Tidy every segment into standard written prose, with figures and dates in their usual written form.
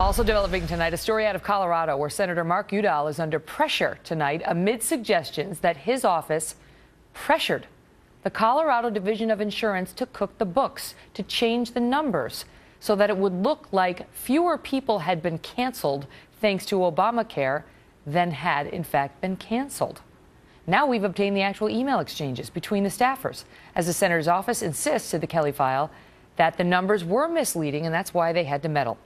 Also developing tonight, a story out of Colorado where Senator Mark Udall is under pressure tonight amid suggestions that his office pressured the Colorado Division of Insurance to cook the books, to change the numbers so that it would look like fewer people had been canceled thanks to Obamacare than had in fact been canceled. Now we've obtained the actual email exchanges between the staffers as the senator's office insists to the Kelly file that the numbers were misleading and that's why they had to meddle.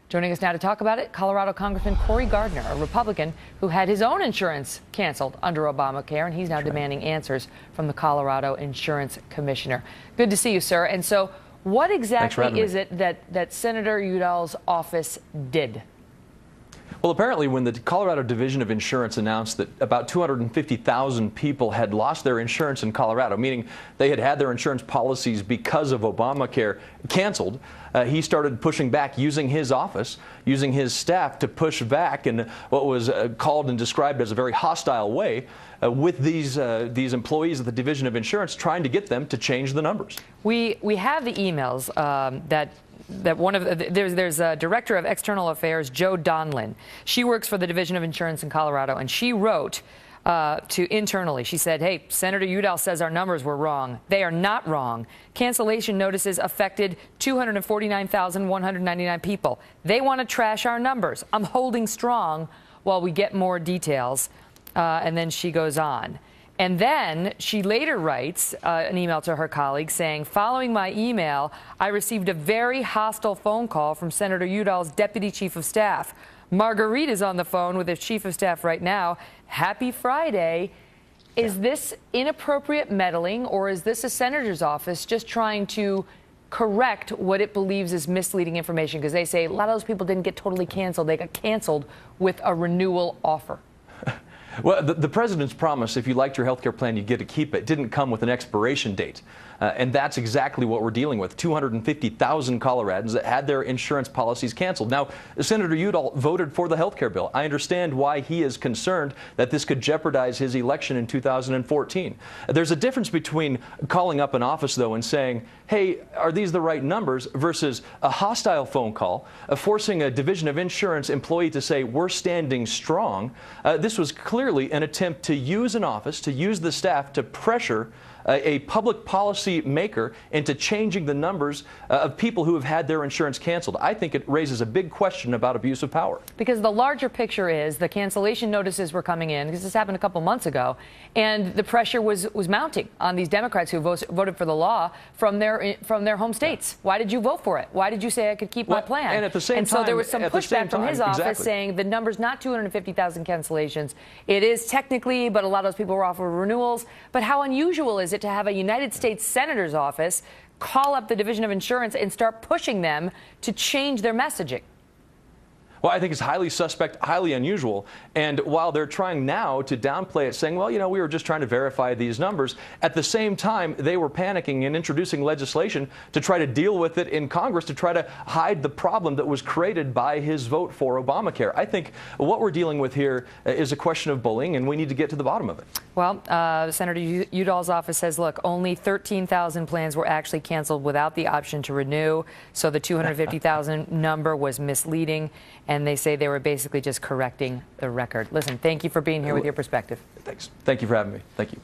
Joining us now to talk about it, Colorado Congressman Cory Gardner, a Republican who had his own insurance canceled under Obamacare, and he's now demanding answers from the Colorado Insurance Commissioner. Good to see you, sir. And so what exactly is it that Senator Udall's office did? Well, apparently when the Colorado Division of Insurance announced that about 250,000 people had lost their insurance in Colorado, meaning they had had their insurance policies because of Obamacare canceled, he started pushing back using his office, using his staff to push back in what was called and described as a very hostile way with these employees of the Division of Insurance, trying to get them to change the numbers. We have the emails that one of there's a director of external affairs, Joe Donlin. She works for the Division of Insurance in Colorado, and she wrote to internally. She said, "Hey, Senator Udall says our numbers were wrong. They are not wrong. Cancellation notices affected 249,199 people. They want to trash our numbers. I'm holding strong while we get more details." And then she goes on. And then she later writes an email to her colleague saying, "Following my email, I received a very hostile phone call from Senator Udall's deputy chief of staff. Marguerite is on the phone with his chief of staff right now. Happy Friday." Is this inappropriate meddling, or is this a senator's office just trying to correct what it believes is misleading information? Because they say a lot of those people didn't get totally canceled. They got canceled with a renewal offer. Well, the president's promise, if you liked your health care plan, you'd get to keep it, didn't come with an expiration date. And that's exactly what we're dealing with. 250,000 Coloradans that had their insurance policies canceled. Now, Senator Udall voted for the health care bill. I understand why he is concerned that this could jeopardize his election in 2014. There's a difference between calling up an office, though, and saying, "Hey, are these the right numbers?" versus a hostile phone call, forcing a Division of Insurance employee to say, "We're standing strong." This was clearly an attempt to use an office, to use the staff to pressure a public policy maker into changing the numbers of people who have had their insurance canceled. I think it raises a big question about abuse of power. Because the larger picture is the cancellation notices were coming in, because this happened a couple months ago, and the pressure was mounting on these Democrats who voted for the law from their home states. Why did you vote for it? Why did you say I could keep my plan? And at the same time, so there was some pushback from his office saying the number's not 250,000 cancellations. It is technically, but a lot of those people were offered renewals. But how unusual is it to have a United States Senator's office call up the Division of Insurance and start pushing them to change their messaging? Well, I think it's highly suspect, highly unusual. And while they're trying now to downplay it, saying, well, you know, we were just trying to verify these numbers, at the same time, they were panicking and introducing legislation to try to deal with it in Congress, to try to hide the problem that was created by his vote for Obamacare. I think what we're dealing with here is a question of bullying, and we need to get to the bottom of it. Well, Senator Udall's office says, look, only 13,000 plans were actually canceled without the option to renew. So the 250,000 number was misleading. And they say they were basically just correcting the record. Listen, thank you for being here with your perspective. Thanks. Thank you for having me. Thank you.